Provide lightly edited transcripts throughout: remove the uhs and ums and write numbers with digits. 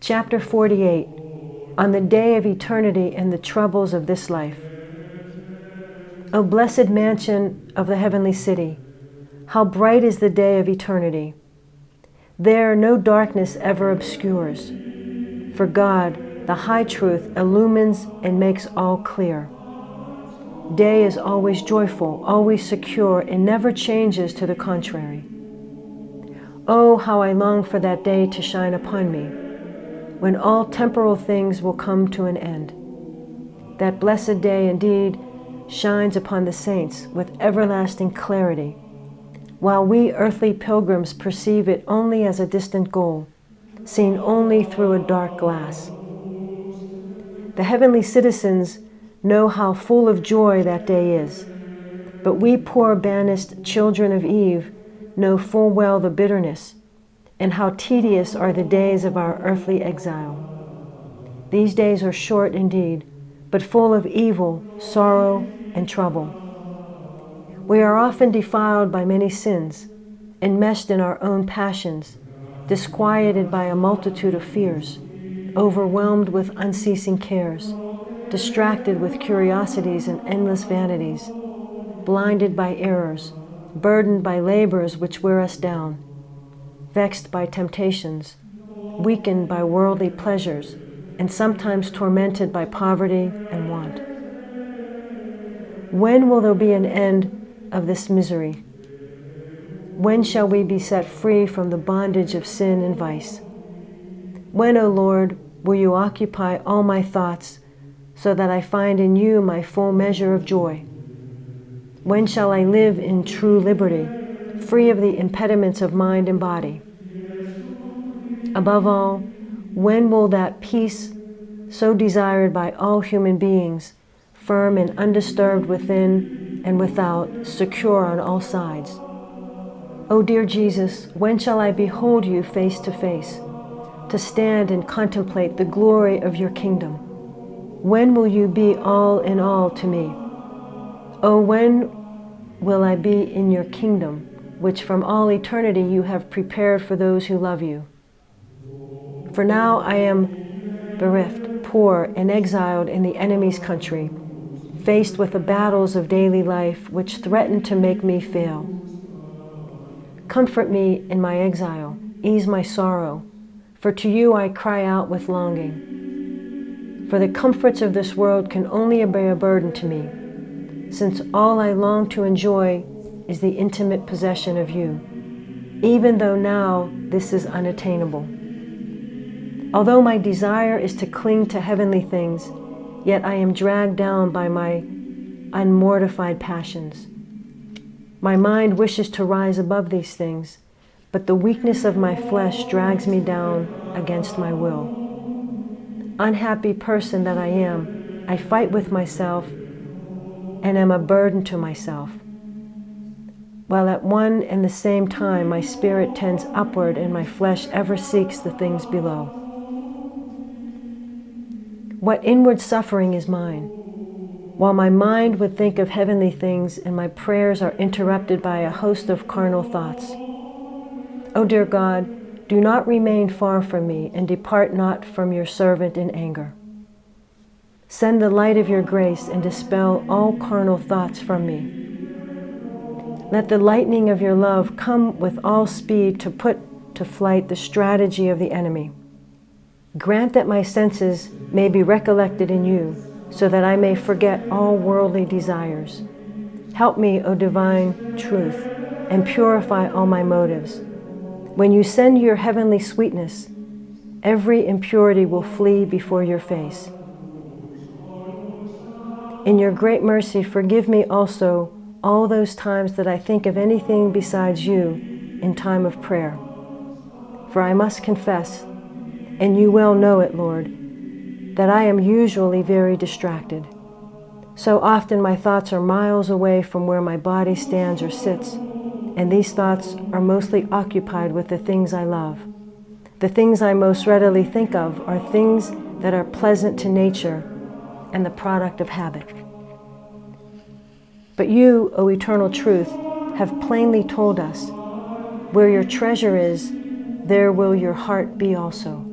Chapter 48, on the day of eternity and the troubles of this life. O blessed mansion of the heavenly city, how bright is the day of eternity! There no darkness ever obscures, for God, the high truth, illumines and makes all clear. Day is always joyful, always secure, and never changes to the contrary. Oh, how I long for that day to shine upon me, when all temporal things will come to an end. That blessed day indeed shines upon the saints with everlasting clarity, while we earthly pilgrims perceive it only as a distant goal, seen only through a dark glass. The heavenly citizens know how full of joy that day is, but we poor banished children of Eve know full well the bitterness, and how tedious are the days of our earthly exile. These days are short indeed, but full of evil, sorrow, and trouble. We are often defiled by many sins, enmeshed in our own passions, disquieted by a multitude of fears, overwhelmed with unceasing cares, distracted with curiosities and endless vanities, blinded by errors, burdened by labors which wear us down, vexed by temptations, weakened by worldly pleasures, and sometimes tormented by poverty and want. When will there be an end of this misery? When shall we be set free from the bondage of sin and vice? When, O Lord, will you occupy all my thoughts, so that I find in you my full measure of joy? When shall I live in true liberty, free of the impediments of mind and body? Above all, when will that peace, so desired by all human beings, firm and undisturbed within and without, secure on all sides? O dear Jesus, when shall I behold you face to face, to stand and contemplate the glory of your kingdom? When will you be all in all to me? Oh, when will I be in your kingdom, which from all eternity you have prepared for those who love you? For now I am bereft, poor, and exiled in the enemy's country, faced with the battles of daily life which threaten to make me fail. Comfort me in my exile, ease my sorrow, for to you I cry out with longing. For the comforts of this world can only be a burden to me, since all I long to enjoy is the intimate possession of you, even though now this is unattainable. Although my desire is to cling to heavenly things, yet I am dragged down by my unmortified passions. My mind wishes to rise above these things, but the weakness of my flesh drags me down against my will. Unhappy person that I am, I fight with myself and am a burden to myself, while at one and the same time my spirit tends upward and my flesh ever seeks the things below. What inward suffering is mine, while my mind would think of heavenly things and my prayers are interrupted by a host of carnal thoughts. O dear God, do not remain far from me and depart not from your servant in anger. Send the light of your grace and dispel all carnal thoughts from me. Let the lightning of your love come with all speed to put to flight the strategy of the enemy. Grant that my senses may be recollected in you, so that I may forget all worldly desires. Help me, O divine truth, and purify all my motives. When you send your heavenly sweetness, every impurity will flee before your face. In your great mercy, forgive me also all those times that I think of anything besides you in time of prayer. For I must confess, and you well know it, Lord, that I am usually very distracted. So often my thoughts are miles away from where my body stands or sits, and these thoughts are mostly occupied with the things I love. The things I most readily think of are things that are pleasant to nature and the product of habit. But you, O eternal truth, have plainly told us, where your treasure is, there will your heart be also.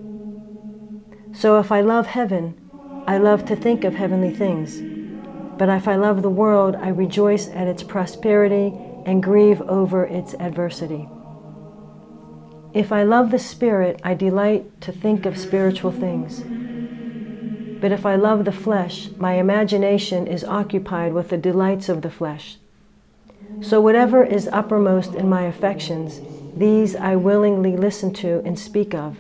So if I love heaven, I love to think of heavenly things. But if I love the world, I rejoice at its prosperity and grieve over its adversity. If I love the Spirit, I delight to think of spiritual things. But if I love the flesh, my imagination is occupied with the delights of the flesh. So whatever is uppermost in my affections, these I willingly listen to and speak of,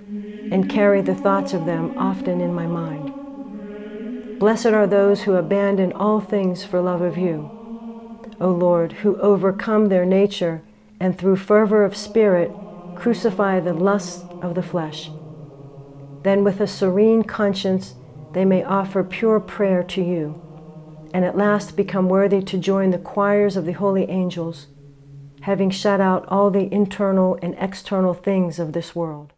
and carry the thoughts of them often in my mind. Blessed are those who abandon all things for love of you, O Lord, who overcome their nature and through fervor of spirit crucify the lusts of the flesh. Then with a serene conscience they may offer pure prayer to you, and at last become worthy to join the choirs of the holy angels, having shut out all the internal and external things of this world.